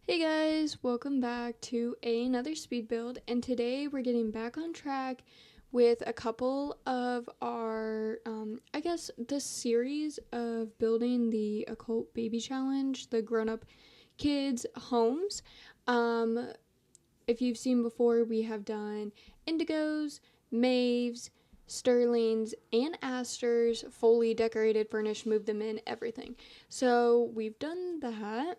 Hey guys, welcome back to another speed build, and today we're getting back on track with a couple of our, this series of building the occult baby challenge, the grown-up kids' homes. If you've seen before, we have done indigos, maves, sterlings, and asters, fully decorated, furnished, moved them in, everything. So we've done that.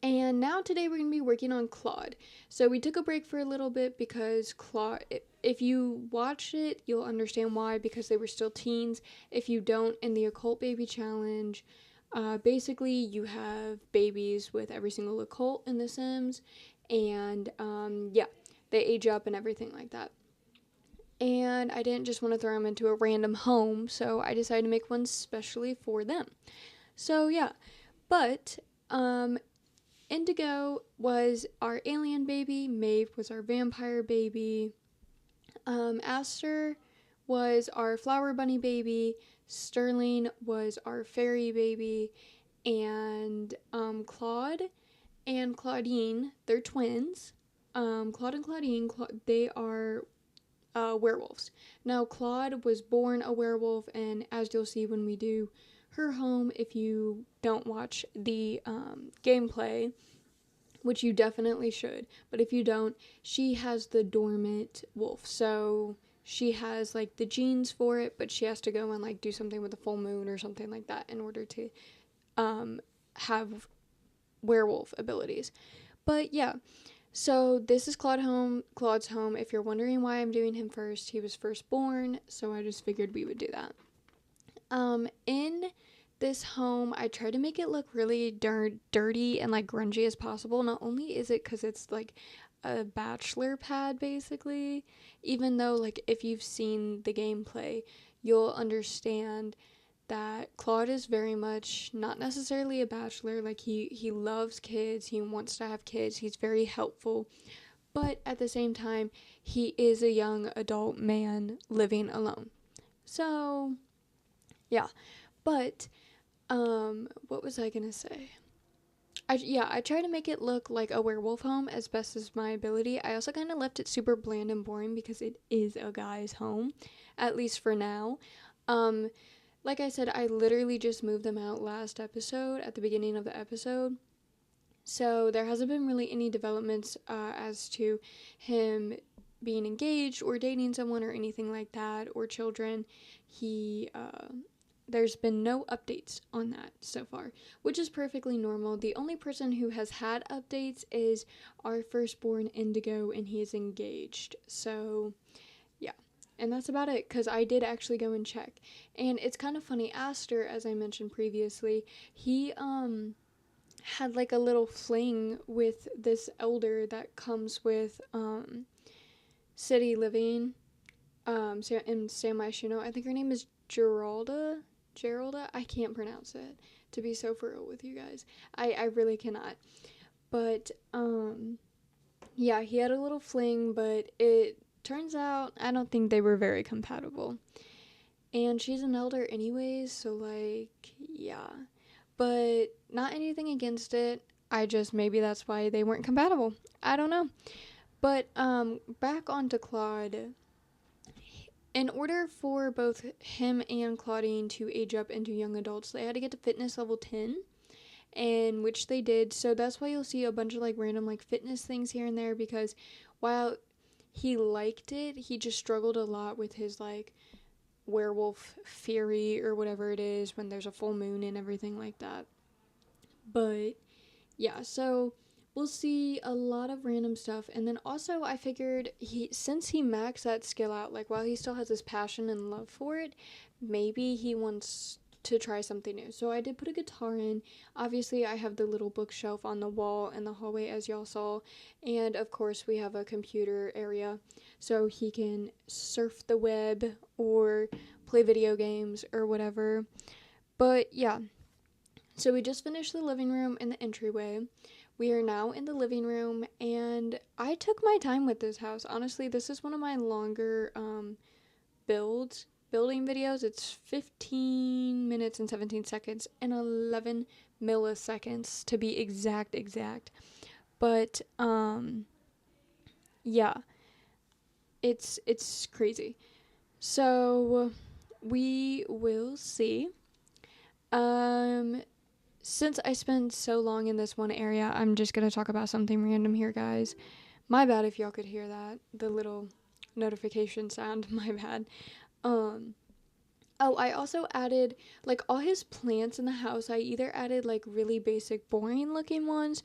And now today we're going to be working on Claud. So we took a break for a little bit because Claud, if you watched it, you'll understand why, because they were still teens. If you don't, in the Occult Baby Challenge, basically you have babies with every single occult in The Sims. And they age up and everything like that. And I didn't just want to throw them into a random home, so I decided to make one specially for them. So yeah, but Indigo was our alien baby, Maeve was our vampire baby, Aster was our flower bunny baby, Sterling was our fairy baby, and Claude and Claudine, they're twins. Claude and Claudine, they are werewolves. Now, Claude was born a werewolf, and as you'll see when we do her home, if you don't watch the gameplay, which you definitely should, but if you don't, she has the dormant wolf. So she has like the genes for it, but she has to go and like do something with a full moon or something like that in order to have werewolf abilities. But yeah, so this is Claude's home. If you're wondering why I'm doing him first, he was first born, so I just figured we would do that. In this home, I tried to make it look really dirty and like grungy as possible. Not only is it because it's like a bachelor pad basically, even though like if you've seen the gameplay, you'll understand that Claude is very much not necessarily a bachelor. Like he loves kids, he wants to have kids, he's very helpful, but at the same time he is a young adult man living alone. So yeah, but what was I gonna say? I try to make it look like a werewolf home as best as my ability. I also kind of left it super bland and boring because it is a guy's home, at least for now. Um, like I said, I literally just moved them out last episode, at the beginning of the episode. So there hasn't been really any developments as to him being engaged or dating someone or anything like that, or children. There's been no updates on that so far, which is perfectly normal. The only person who has had updates is our firstborn Indigo, and he is engaged. So, yeah. And that's about it, because I did actually go and check. And it's kind of funny, Aster, as I mentioned previously, he, had like a little fling with this elder that comes with, city living, in San Myshuno. I think her name is Geralda. I can't pronounce it, to be so for real with you guys. I really cannot. But, yeah, he had a little fling, but it turns out I don't think they were very compatible. And she's an elder anyways, so, like, yeah. But not anything against it. Maybe that's why they weren't compatible. I don't know. But, back onto Claude. In order for both him and Claudine to age up into young adults, they had to get to fitness level 10, and which they did. So that's why you'll see a bunch of like random like fitness things here and there, because while he liked it, he just struggled a lot with his like werewolf fury or whatever it is when there's a full moon and everything like that. But yeah, so we'll see a lot of random stuff. And then also I figured since he maxed that skill out, like while he still has his passion and love for it, maybe he wants to try something new. So I did put a guitar in. Obviously I have the little bookshelf on the wall in the hallway, as y'all saw, and of course we have a computer area so he can surf the web or play video games or whatever. But yeah, so we just finished the living room and the entryway. We are now in the living room, and I took my time with this house. Honestly, this is one of my longer building videos. It's 15 minutes and 17 seconds and 11 milliseconds to be exact. But yeah, it's crazy. So we will see. Um since I spent so long in this one area, I'm just going to talk about something random here, guys. My bad if y'all could hear that. The little notification sound, my bad. Um Oh, I also added like all his plants in the house. I either added like really basic, boring looking ones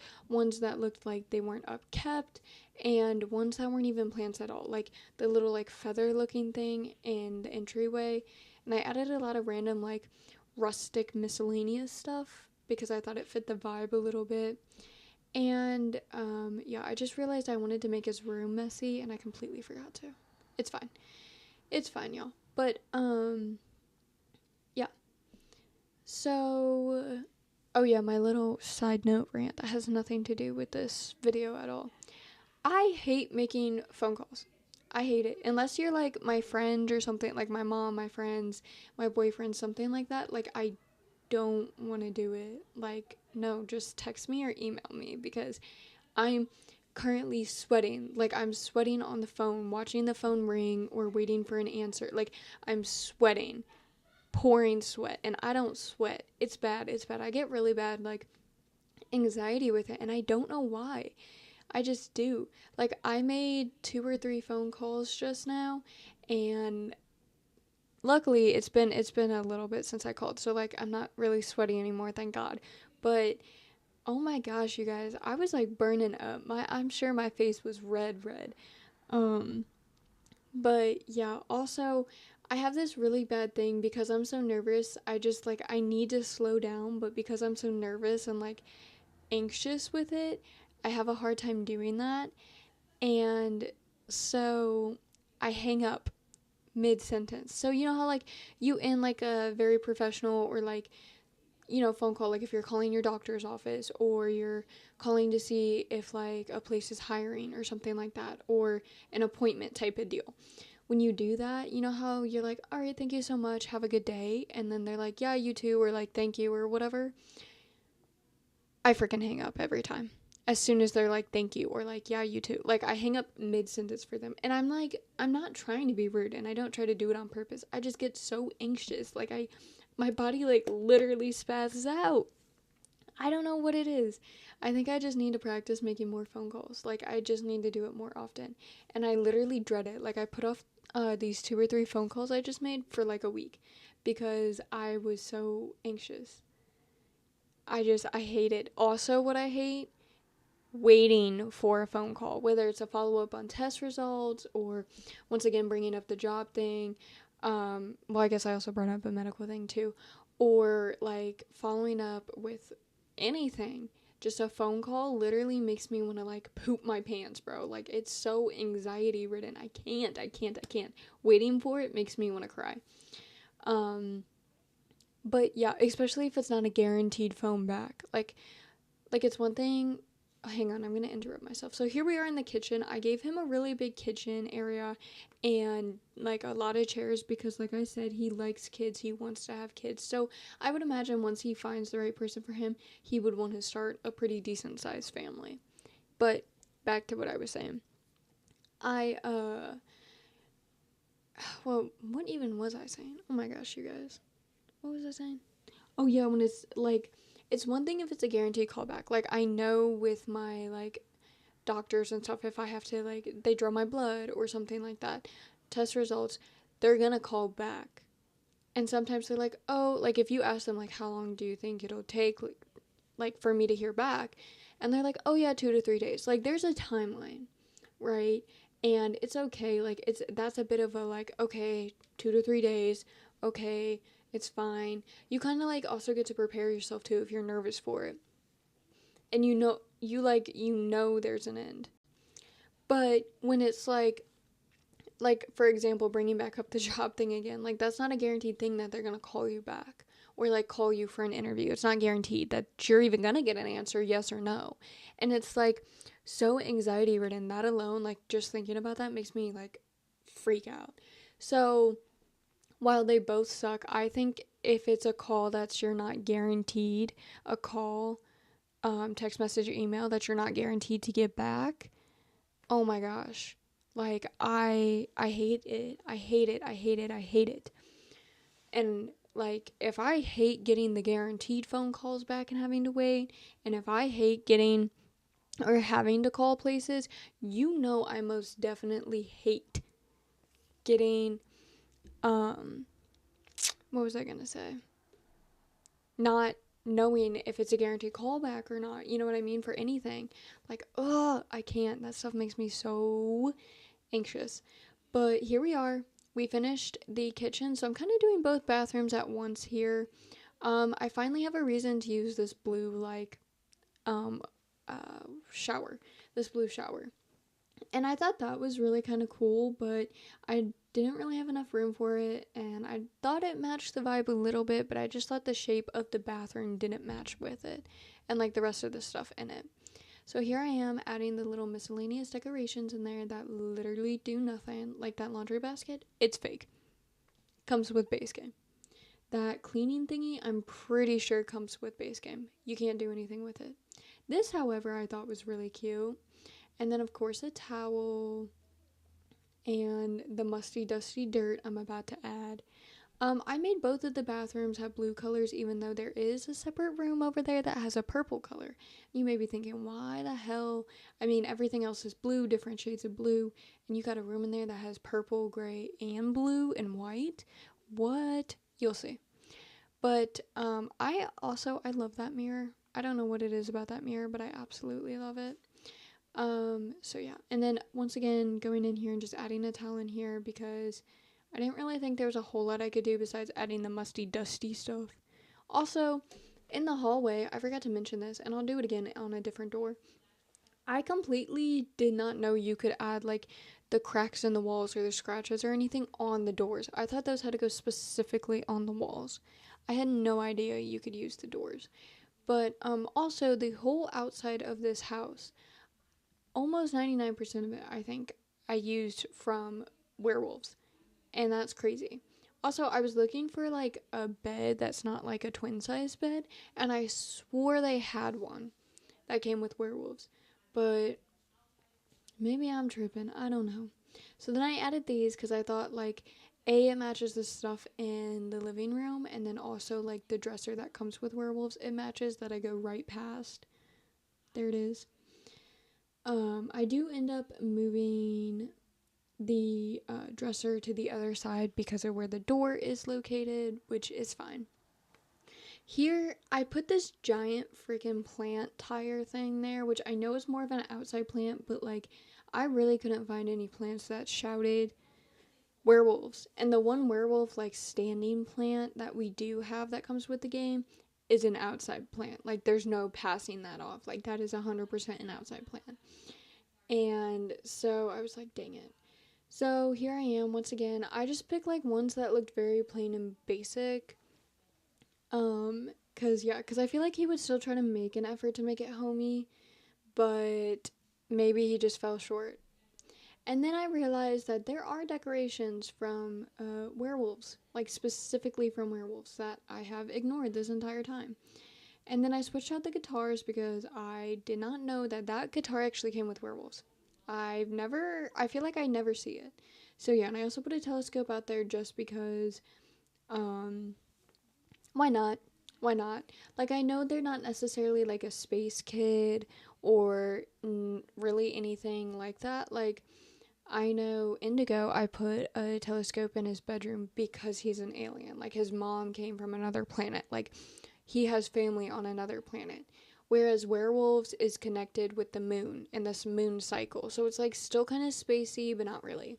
that looked like they weren't upkept, and ones that weren't even plants at all, like the little like feather looking thing in the entryway. And I added a lot of random like rustic miscellaneous stuff because I thought it fit the vibe a little bit. And yeah, I just realized I wanted to make his room messy and I completely forgot to. It's fine. It's fine, y'all. But yeah. So, oh yeah, my little side note rant that has nothing to do with this video at all. I hate making phone calls. I hate it. Unless you're like my friend or something, like my mom, my friends, my boyfriend, something like that. Like, I don't want to do it. Like, no, just text me or email me because I'm currently sweating. Like, I'm sweating on the phone, watching the phone ring or waiting for an answer. Like, I'm sweating, pouring sweat, and I don't sweat. It's bad. It's bad. I get really bad, like, anxiety with it, and I don't know why. I just do. Like, I made 2 or 3 phone calls just now, and luckily it's been a little bit since I called, so like I'm not really sweaty anymore, thank God. But oh my gosh, you guys, I was like burning up. I'm sure my face was red. Um but yeah, also I have this really bad thing because I'm so nervous. I just like I need to slow down, but because I'm so nervous and like anxious with it, I have a hard time doing that. And so I hang up mid sentence. So you know how like you end like a very professional or like phone call, like if you're calling your doctor's office or you're calling to see if like a place is hiring or something like that, or an appointment type of deal. When you do that, you know how you're like, all right, thank you so much, have a good day, and then they're like, yeah, you too, or like thank you or whatever. I freaking hang up every time as soon as they're like thank you or like yeah, you too. Like I hang up mid sentence for them, and I'm like, I'm not trying to be rude and I don't try to do it on purpose. I just get so anxious, like my body like literally spazzes out. I don't know what it is. I think I just need to practice making more phone calls. Like I just need to do it more often, and I literally dread it. Like I put off these 2 or 3 phone calls I just made for like a week because I was so anxious. I hate it. Also, what I hate, waiting for a phone call, whether it's a follow up on test results or once again bringing up the job thing. Well, I guess I also brought up a medical thing too, or like following up with anything. Just a phone call literally makes me want to like poop my pants, bro. Like it's so anxiety ridden. I can't. Waiting for it makes me want to cry. Um, but yeah, especially if it's not a guaranteed phone back. Like it's one thing. Oh, hang on, I'm gonna interrupt myself. So here we are in the kitchen. I gave him a really big kitchen area and like a lot of chairs because, like I said, he likes kids. He wants to have kids. So I would imagine once he finds the right person for him, he would want to start a pretty decent sized family. But back to what I was saying. I well, what even was I saying? Oh my gosh, you guys. What was I saying? Oh yeah, when it's like it's one thing if it's a guaranteed callback. Like I know with my like doctors and stuff, if I have to like they draw my blood or something like that, test results, they're gonna call back. And sometimes they're like, oh, like if you ask them like how long do you think it'll take like for me to hear back, and they're like, oh yeah, 2 to 3 days. Like there's a timeline, right? And it's okay. Like that's a bit of a like okay, 2 to 3 days, okay, it's fine. You kind of like also get to prepare yourself too if you're nervous for it, and you know there's an end. But when it's like for example, bringing back up the job thing again, like that's not a guaranteed thing that they're gonna call you back or like call you for an interview. It's not guaranteed that you're even gonna get an answer, yes or no. And it's like so anxiety ridden. That alone, like just thinking about that makes me like freak out. So while they both suck, I think if it's a call that's you're not guaranteed a call, text message or email that you're not guaranteed to get back. Oh my gosh. Like, I hate it. I hate it. I hate it. I hate it. And, like, if I hate getting the guaranteed phone calls back and having to wait, and if I hate getting or having to call places, you know I most definitely hate getting, what was I gonna say? Not knowing if it's a guaranteed callback or not, you know what I mean, for anything. Like, I can't. That stuff makes me so anxious. But here we are. We finished the kitchen, so I'm kind of doing both bathrooms at once here. I finally have a reason to use this blue, like, shower. This blue shower. And I thought that was really kind of cool, but I didn't really have enough room for it, and I thought it matched the vibe a little bit, but I just thought the shape of the bathroom didn't match with it, and like the rest of the stuff in it. So here I am adding the little miscellaneous decorations in there that literally do nothing, like that laundry basket. It's fake. Comes with base game. That cleaning thingy, I'm pretty sure comes with base game. You can't do anything with it. This, however, I thought was really cute. And then, of course, a towel and the musty, dusty dirt I'm about to add. I made both of the bathrooms have blue colors, even though there is a separate room over there that has a purple color. You may be thinking, why the hell? I mean, everything else is blue, different shades of blue, and you got a room in there that has purple, gray, and blue and white. What? You'll see. But I love that mirror. I don't know what it is about that mirror, but I absolutely love it. So yeah, and then once again going in here and just adding a towel in here because I didn't really think there was a whole lot I could do besides adding the musty dusty stuff. Also, in the hallway, I forgot to mention this, and I'll do it again on a different door. I completely did not know you could add like the cracks in the walls or the scratches or anything on the doors. I thought those had to go specifically on the walls. I had no idea you could use the doors. But also the whole outside of this house, almost 99% of it, I think, I used from Werewolves. And that's crazy. Also, I was looking for, like, a bed that's not, like, a twin-size bed. And I swore they had one that came with Werewolves. But maybe I'm tripping. I don't know. So then I added these because I thought, like, it matches the stuff in the living room. And then also, like, the dresser that comes with Werewolves, it matches that I go right past. There it is. I do end up moving the dresser to the other side because of where the door is located, which is fine. Here, I put this giant freaking plant tire thing there, which I know is more of an outside plant, but like, I really couldn't find any plants that shouted werewolves. And the one werewolf, like, standing plant that we do have that comes with the game is an outside plant. Like, there's no passing that off. Like, that is 100% an outside plant. And so I was like, dang it. So here I am once again. I just picked like ones that looked very plain and basic. Cause I feel like he would still try to make an effort to make it homey, but maybe he just fell short. And then I realized that there are decorations from werewolves, like specifically from werewolves, that I have ignored this entire time. And then I switched out the guitars because I did not know that that guitar actually came with werewolves. I feel like I never see it. So yeah, and I also put a telescope out there just because, why not? Why not? Like, I know they're not necessarily like a space kid or really anything like that. Like, I know Indigo, I put a telescope in his bedroom because he's an alien. Like, his mom came from another planet. Like, he has family on another planet. Whereas Werewolves is connected with the moon and this moon cycle. So it's like still kind of spacey, but not really.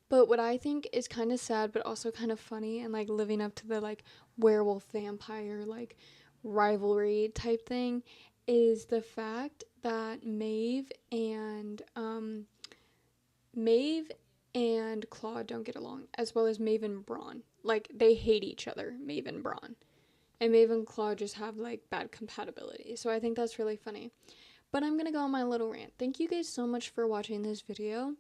But what I think is kind of sad, but also kind of funny and like living up to the like werewolf vampire like rivalry type thing is the fact that Maeve and Claude don't get along, as well as Maeve and Braun. Like, they hate each other, Maeve and Braun. And Maeve and Claude just have, like, bad compatibility. So I think that's really funny. But I'm gonna go on my little rant. Thank you guys so much for watching this video.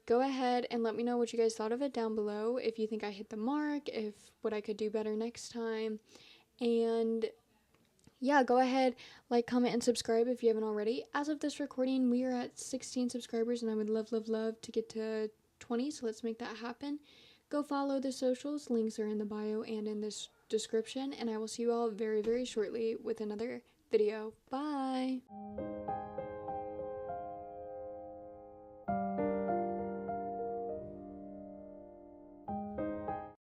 Go ahead and let me know what you guys thought of it down below. If you think I hit the mark, if what I could do better next time. And yeah, go ahead, like, comment, and subscribe if you haven't already. As of this recording, we are at 16 subscribers, and I would love to get to 20, so let's make that happen. Go follow the socials. Links are in the bio and in this description, and I will see you all very shortly with another video. Bye!